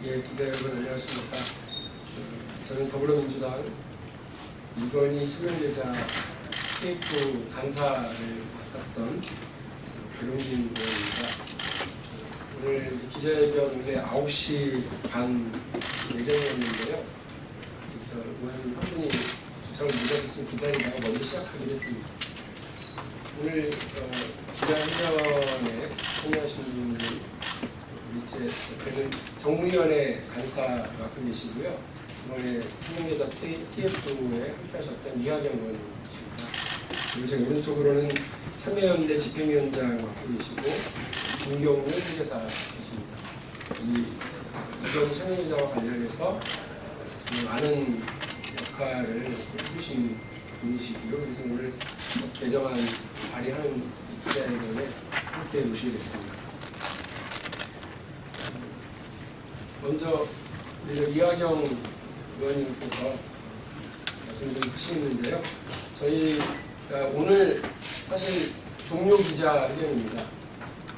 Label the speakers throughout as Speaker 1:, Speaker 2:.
Speaker 1: 예, 기자 여러분 안녕하십니까. 저는 더불어민주당 이건희 실명계좌 TF 간사를 맡았던 배동진 의원입니다. 오늘 기자회견 원래 9시 반 예정이었는데요. 의원님 한 분이 저를 늦어졌으면 기다리다가 먼저 시작하기로 했습니다. 오늘 기자회견에 참여하신 분이 저는 정무위원회 간사 맡고 계시고요. 이번에 실명계좌 TF에 함께 하셨던 이하경 의원님이십니다. 그리고 제 오른쪽으로는 참여연대 집행위원장 맡고 계시고 김경률 회계사 계십니다. 이건 참여연대와 관련해서 많은 역할을 해주신 분이시고요. 그래서 오늘 개정안 발의하는 기자회견에 함께 모시게 됐습니다. 먼저 이하경 의원님께서 말씀 좀 하시는데요. 저희가 오늘 사실 종료 기자회견입니다.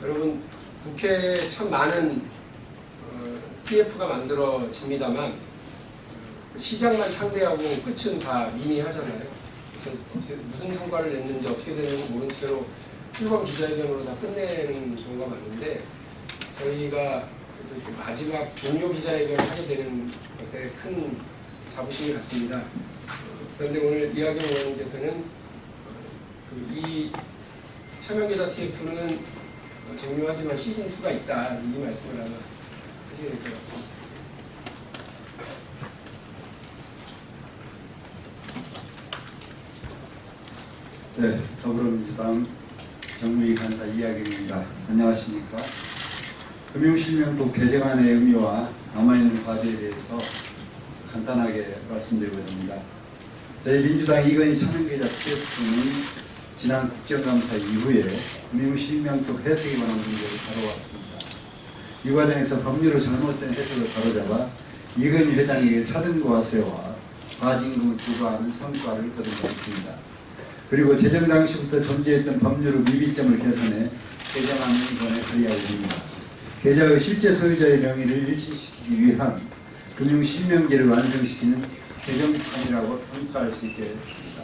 Speaker 1: 여러분 국회에 참 많은 TF가 만들어집니다만 시장만 상대하고 끝은 다 미미하잖아요. 무슨 성과를 냈는지 어떻게 되는지 모른 채로 출범 기자회견으로 다 끝내는 경우가 많은데 저희가 마지막 종료 기자회견을 하게 되는 것에 큰 자부심이 같습니다. 그런데 오늘 이하경 의원님께서는 이 참여계좌 TF는 종료하지만 시즌2가 있다 이 말씀을 아마 하시게 될 것 같습니다.
Speaker 2: 네, 더불어민주당 정무위 간사 이하경입니다. 안녕하십니까? 금융실명법 개정안의 의미와 남아있는 과제에 대해서 간단하게 말씀드리고자 합니다. 저희 민주당 이건희 참여계좌 TF는 지난 국정감사 이후에 금융실명법 해석에 관한 문제를 다뤄왔습니다. 이 과정에서 법률의 잘못된 해석을 바로잡아 이건희 회장에게 차등과세와 과징금을 부과하는 성과를 거둔 바 있습니다. 그리고 제정 당시부터 존재했던 법률의 미비점을 개선해 개정안을 이번에 발의하고 있습니다. 계좌의 실제 소유자의 명의를 일치시키기 위한 금융실명제를 완성시키는 개정안이라고 평가할 수 있겠습니다.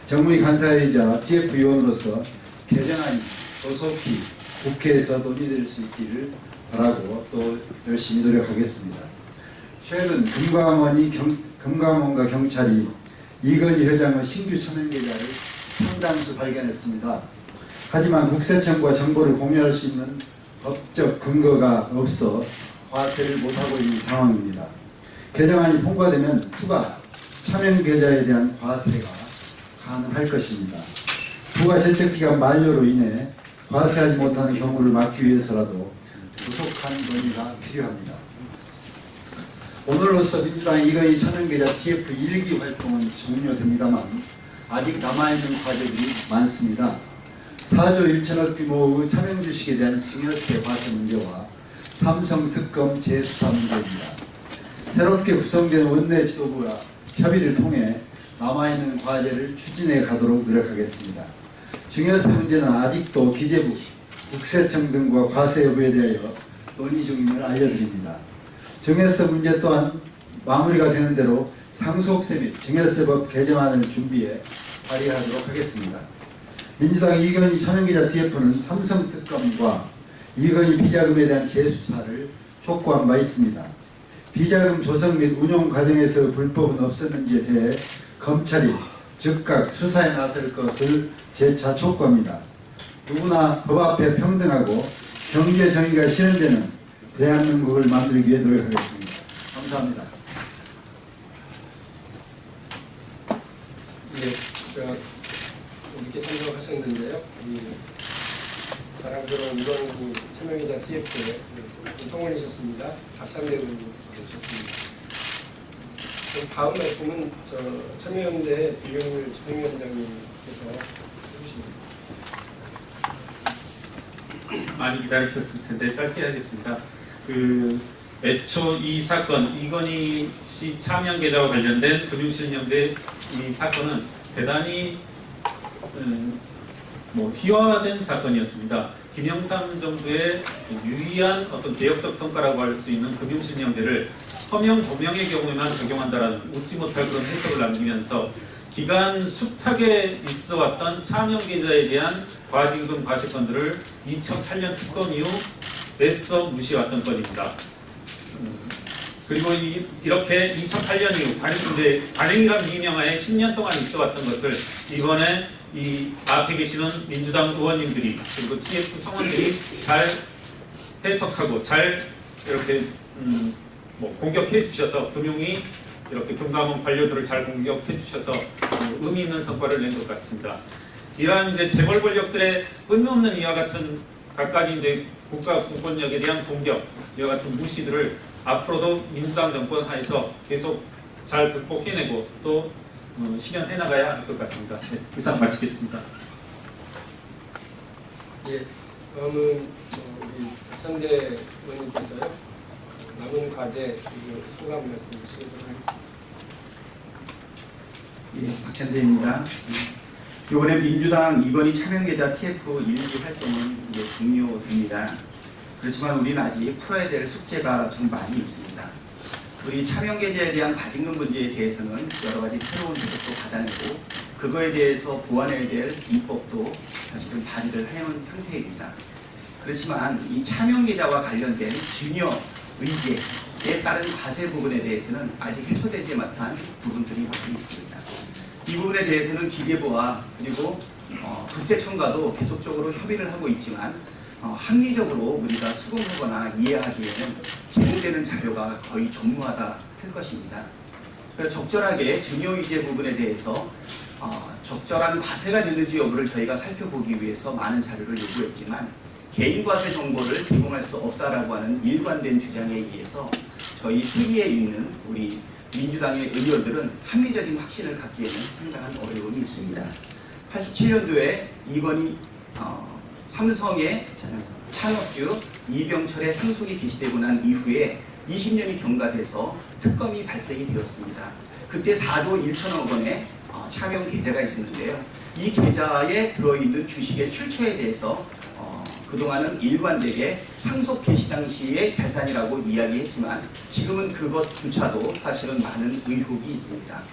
Speaker 2: 정무위 간사이자 TF 위원으로서 개정안이 조속히 국회에서 논의될 수 있기를 바라고 또 열심히 노력하겠습니다. 최근 금감원과 경찰이 이건희 회장의 신규 차명계좌를 상당수 발견했습니다. 하지만 국세청과 정보를 공유할 수 있는 법적 근거가 없어 과세를 못하고 있는 상황입니다. 개정안이 통과되면 추가 차명계좌에 대한 과세가 가능할 것입니다. 부가 제척기간 만료로 인해 과세하지 못하는 경우를 막기 위해서라도 조속한 논의가 필요합니다. 오늘로써 민주당 이건희 차명계좌 TF 1기 활동은 종료됩니다만 아직 남아있는 과제들이 많습니다. 4조 1천억 규모의 차명주식에 대한 증여세 과세 문제와 삼성 특검 재수사 문제입니다. 새롭게 구성된 원내 지도부와 협의를 통해 남아있는 과제를 추진해 가도록 노력하겠습니다. 증여세 문제는 아직도 기재부, 국세청 등과 과세 여부에 대하여 논의 중임을 알려드립니다. 증여세 문제 또한 마무리가 되는 대로 상속세 및 증여세법 개정안을 준비해 발의하도록 하겠습니다. 민주당 이건희 차명계좌 TF는 삼성 특검과 이건희 비자금에 대한 재수사를 촉구한 바 있습니다. 비자금 조성 및 운용 과정에서 불법은 없었는지에 대해 검찰이 즉각 수사에 나설 것을 재차 촉구합니다. 누구나 법 앞에 평등하고 경제 정의가 실현되는 대한민국을 만들기 위해 노력하겠습니다. 감사합니다.
Speaker 1: 이렇게 참석하셨는데요. 사랑스러운 이건희 참여계좌 TF에 성원이셨습니다. 박찬대 의원님 오셨습니다. 다음 말씀은 참여연대 김경률 집행위원장님께서 해주시겠습니다.
Speaker 3: 많이 기다리셨을 텐데 짧게 하겠습니다. 애초 이 사건 이건희 씨 차명계좌와 관련된 금융실명제 이 사건은 대단히 희화화된 사건이었습니다. 김영삼 정부의 유의한 어떤 개혁적 성과라고 할 수 있는 금융실명제를 허명, 도명의 경우에만 적용한다라는 웃지 못할 그런 해석을 남기면서 기간 숱하게 있어왔던 차명 계좌에 대한 과징금 과세건들을 2008년 특검 이후 애써 무시해왔던 건입니다. 그리고 이렇게 2008년 이후 관행이란 미명하에 10년 동안 있어왔던 것을 이번에 이 앞에 계시는 민주당 의원님들이 그리고 TF 성원들이 잘 해석하고 잘 이렇게 공격해 주셔서 금융이 이렇게 금감원 관료들을 잘 공격해 주셔서 의미 있는 성과를 낸 것 같습니다. 이러한 재벌 권력들의 끊임없는 이와 같은 갖가지 국가 공권력에 대한 공격, 이와 같은 무시들을 앞으로도 민주당 정권 하에서 계속 잘 극복해내고 또 실현해 나가야 할 것 같습니다. 네, 이상 마치겠습니다.
Speaker 1: 예, 다음은 우리 박찬대 의원님께서요. 남은 과제 그리고 소감 말씀 드리도록 하겠습니다.
Speaker 4: 예, 박찬대입니다. 이번에 민주당 이건희 차명계좌 TF 1기 활동은 이제 종료됩니다. 그렇지만 우리는 아직 풀어야 될 숙제가 좀 많이 있습니다. 우리 차명계좌에 대한 과징금 문제에 대해서는 여러 가지 새로운 해석도 받아내고 그거에 대해서 보완해야 될 입법도 사실은 발의를 해놓은 상태입니다. 그렇지만 이 차명계좌와 관련된 증여 의제에 따른 과세 부분에 대해서는 아직 해소되지 못한 부분들이 많이 있습니다. 이 부분에 대해서는 기재부와 그리고 국세청과도 계속적으로 협의를 하고 있지만 합리적으로 우리가 수긍하거나 이해하기에는 제공되는 자료가 거의 전무하다 할 것입니다. 그래서 적절하게 증여의제 부분에 대해서 적절한 과세가 되는지 여부를 저희가 살펴보기 위해서 많은 자료를 요구했지만 개인과세 정보를 제공할 수 없다라고 하는 일관된 주장에 의해서 저희 특위에 있는 우리 민주당의 의원들은 합리적인 확신을 갖기에는 상당한 어려움이 있습니다. 87년도에 이건희 삼성의 창업주 이병철의 상속이 개시되고 난 이후에 20년이 경과돼서 특검이 발생이 되었습니다. 그때 4조 1천억 원의 차명 계좌가 있었는데요. 이 계좌에 들어있는 주식의 출처에 대해서 그동안은 일관되게 상속 개시 당시의 재산이라고 이야기했지만 지금은 그것조차도 사실은 많은 의혹이 있습니다.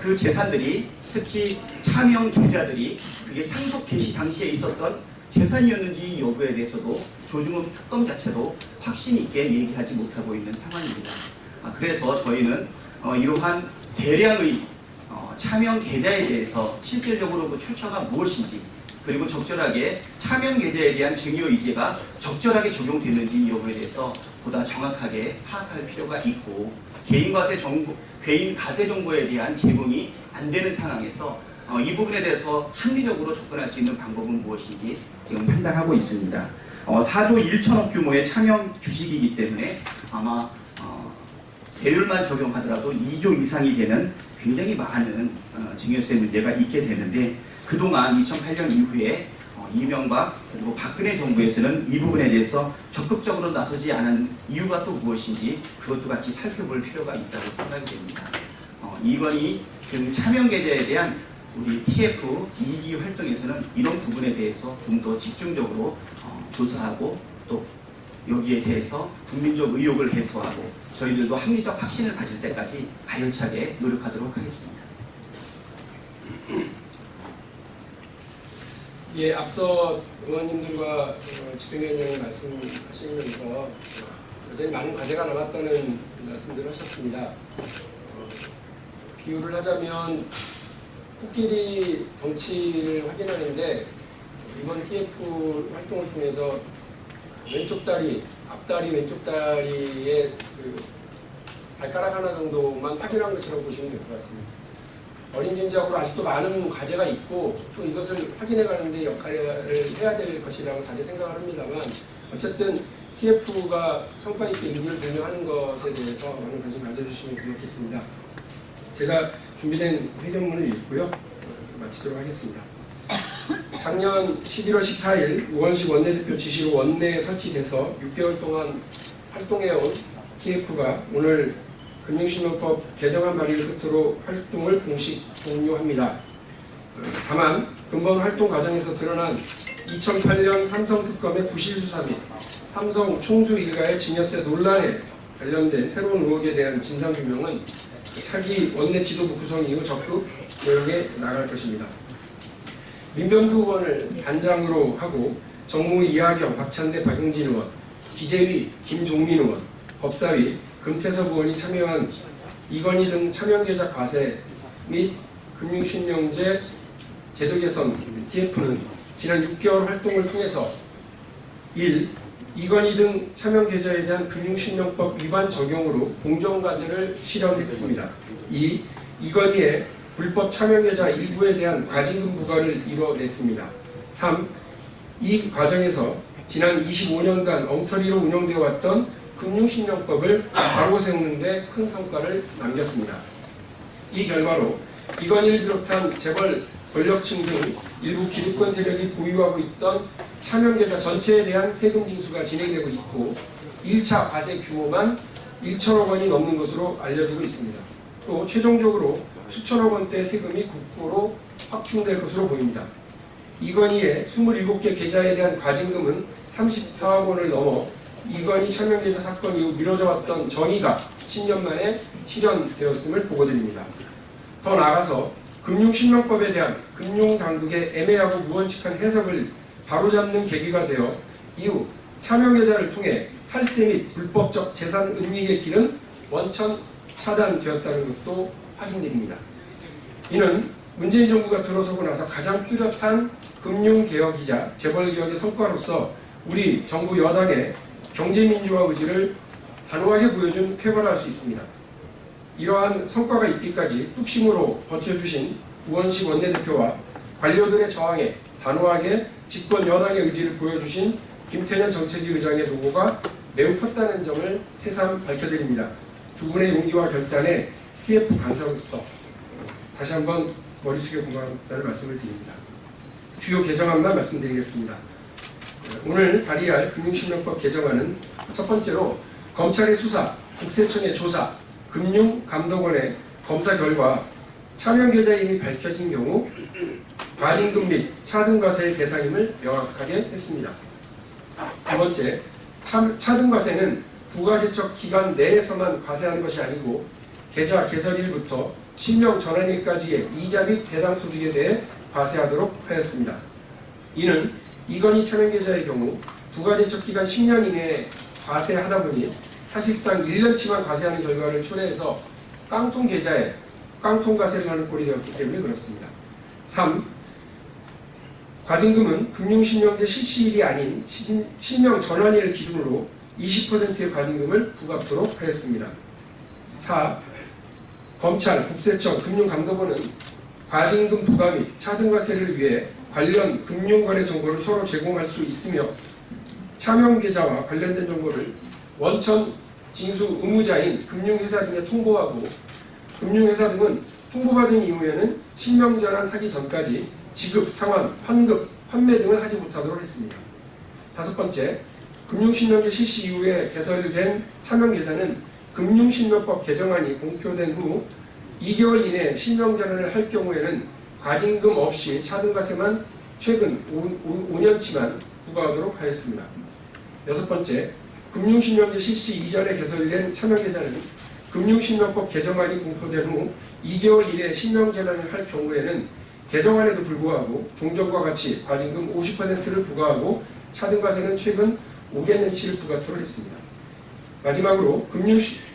Speaker 4: 그 재산들이 특히 차명 계좌들이 그게 상속 개시 당시에 있었던 재산이었는지 여부에 대해서도 조중훈 특검 자체도 확신 있게 얘기하지 못하고 있는 상황입니다. 그래서 저희는 이러한 대량의 차명 계좌에 대해서 실질적으로 그 출처가 무엇인지 그리고 적절하게 차명 계좌에 대한 증여의제가 적절하게 적용됐는지 여부에 대해서 보다 정확하게 파악할 필요가 있고 개인 가세 정보에 대한 제공이 안 되는 상황에서 이 부분에 대해서 합리적으로 접근할 수 있는 방법은 무엇인지 지금 판단하고 있습니다. 4조 1천억 규모의 차명 주식이기 때문에 아마 세율만 적용하더라도 2조 이상이 되는 굉장히 많은 증여세 문제가 있게 되는데 그동안 2008년 이후에 이명박 그리고 박근혜 정부에서는 이 부분에 대해서 적극적으로 나서지 않은 이유가 또 무엇인지 그것도 같이 살펴볼 필요가 있다고 생각이 됩니다. 이건희 차명 계좌에 대한 우리 TF 2기 활동에서는 이런 부분에 대해서 좀 더 집중적으로 조사하고 또 여기에 대해서 국민적 의혹을 해소하고 저희들도 합리적 확신을 가질 때까지 가열차게 노력하도록 하겠습니다.
Speaker 1: 예, 앞서 의원님들과 집행위원장님 말씀하시면서 여전히 많은 과제가 남았다는 말씀들을 하셨습니다. 비유를 하자면 코끼리 덩치를 확인하는데 이번 TF 활동을 통해서 왼쪽 다리, 앞다리, 왼쪽 다리에 그 발가락 하나 정도만 확인한 것처럼 보시면 될 것 같습니다. 어림짐작으로 아직도 많은 과제가 있고 또 이것을 확인해 가는데 역할을 해야 될 것이라고 다들 생각을 합니다만 어쨌든 TF가 성과 있게 의미를 설명하는 것에 대해서 많은 관심 가져주시면 고맙겠습니다. 제가 준비된 회견문을 읽고요. 마치도록 하겠습니다. 작년 11월 14일 우원식 원내대표 지시로 원내에 설치돼서 6개월 동안 활동해온 TF가 오늘 금융실명법 개정안 발의를 끝으로 활동을 공식 종료합니다. 다만 근본 활동 과정에서 드러난 2008년 삼성 특검의 부실 수사 및 삼성 총수 일가의 증여세 논란에 관련된 새로운 의혹에 대한 진상규명은 차기 원내 지도부 구성 이후 적극 조용해 나갈 것입니다. 민병두 의원을 단장으로 하고 정무위 이하경, 박찬대, 박용진 의원, 기재위 김종민 의원, 법사위 금태섭 의원이 참여한 이건희 등 차명계좌 과세 및 금융실명제 제도 개선 TF는 지난 6개월 활동을 통해서 1. 이건희 등 차명계좌에 대한 금융실명법 위반 적용으로 공정과세를 실현했습니다. 2. 이건희의 불법 차명계좌 일부에 대한 과징금 부과를 이뤄냈습니다. 3. 이 과정에서 지난 25년간 엉터리로 운영되어 왔던 금융실명법을 바로 세우는 데 큰 성과를 남겼습니다. 이 결과로 이건희를 비롯한 재벌 권력층 등 일부 기득권 세력이 보유하고 있던 차명계좌 전체에 대한 세금 징수가 진행되고 있고 1차 과세 규모만 1천억 원이 넘는 것으로 알려지고 있습니다. 또 최종적으로 수천억 원대 세금이 국고로 확충될 것으로 보입니다. 이건희의 27개 계좌에 대한 과징금은 34억 원을 넘어 이건희 차명계좌 사건 이후 미뤄져 왔던 정의가 10년 만에 실현되었음을 보고드립니다. 더 나아가서 금융실명법에 대한 금융당국의 애매하고 무원칙한 해석을 바로잡는 계기가 되어 이후 차명계좌를 통해 탈세 및 불법적 재산 은닉의 길은 원천 차단되었다는 것도 확인됩니다. 이는 문재인 정부가 들어서고 나서 가장 뚜렷한 금융개혁이자 재벌개혁의 성과로서 우리 정부 여당의 경제민주화 의지를 단호하게 보여준 쾌거라 할 수 있습니다. 이러한 성과가 있기까지 뚝심으로 버텨주신 우원식 원내대표와 관료들의 저항에 단호하게 집권 여당의 의지를 보여주신 김태년 정책위 의장의 노고가 매우 컸다는 점을 새삼 밝혀드립니다. 두 분의 용기와 결단에 TF 간사로서 다시 한번 머리 숙여 고맙다는 말씀을 드립니다. 주요 개정안만 말씀드리겠습니다. 오늘 발의할 금융실명법 개정안은 첫 번째로 검찰의 수사, 국세청의 조사, 금융감독원의 검사 결과 차명계좌 이미 밝혀진 경우 과징금 및 차등과세의 대상임을 명확하게 했습니다. 두 번째, 차등과세는 부가제적 기간 내에서만 과세하는 것이 아니고 계좌 개설일부터 실명 전환일까지의 이자 및 배당 소득에 대해 과세하도록 하였습니다. 이는 이건희 차명계좌의 경우 부가제적 기간 10년 이내에 과세하다 보니 사실상 1년치만 과세하는 결과를 초래해서 깡통 계좌에 깡통과세를 하는 꼴이 되었기 때문에 그렇습니다. 3. 과징금은 금융실명제 실시일이 아닌 실명 전환일을 기준으로 20%의 과징금을 부과하도록 하였습니다. 4. 검찰, 국세청, 금융감독원은 과징금 부과 및 차등과세를 위해 관련 금융거래 정보를 서로 제공할 수 있으며 차명계좌와 관련된 정보를 원천 징수 의무자인 금융회사 등에 통보하고 금융회사 등은 통보받은 이후에는 실명전환하기 전까지 지급, 상환, 환급, 환매 등을 하지 못하도록 했습니다. 다섯 번째, 금융실명제 실시 이후에 개설된 차명계좌는 금융실명법 개정안이 공표된 후 2개월 이내에 실명전환을 할 경우에는 과징금 없이 차등과세만 최근 5년치만 부과하도록 하였습니다. 여섯 번째, 금융실명제 실시 이전에 개설된 차명계좌는 금융실명법 개정안이 공표된 후 2개월 이내에 실명전환을 할 경우에는 개정안에도 불구하고 종전과 같이 과징금 50%를 부과하고 차등과세는 최근 5개년치를 부과토록 했습니다. 마지막으로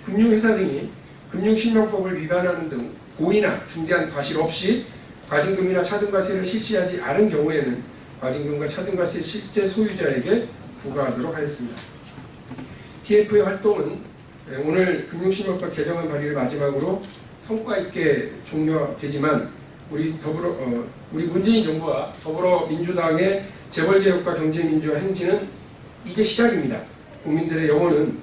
Speaker 1: 금융회사 등이 금융실명법을 위반하는 등 고의나 중대한 과실 없이 과징금이나 차등과세를 실시하지 않은 경우에는 과징금과 차등과세 실제 소유자에게 부과하도록 하였습니다. TF의 활동은 오늘 금융실명법 개정안 발의를 마지막으로 성과 있게 종료되지만 우리 문재인 정부와 더불어민주당의 재벌개혁과 경제민주화 행진은 이제 시작입니다. 국민들의 영혼은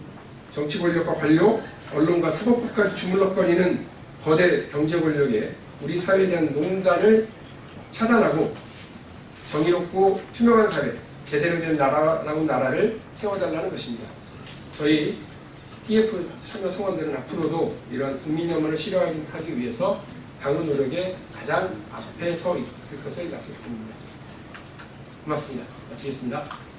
Speaker 1: 정치 권력과 관료, 언론과 사법부까지 주물럭거리는 거대 경제 권력에 우리 사회에 대한 농단을 차단하고 정의롭고 투명한 사회, 제대로 된 나라라는 나라를 세워달라는 것입니다. 저희 TF 참여 성원들은 앞으로도 이러한 국민 혐오를 실현하기 위해서 당의 노력에 가장 앞에 서 있을 것을 약속드립니다. 고맙습니다. 마치겠습니다.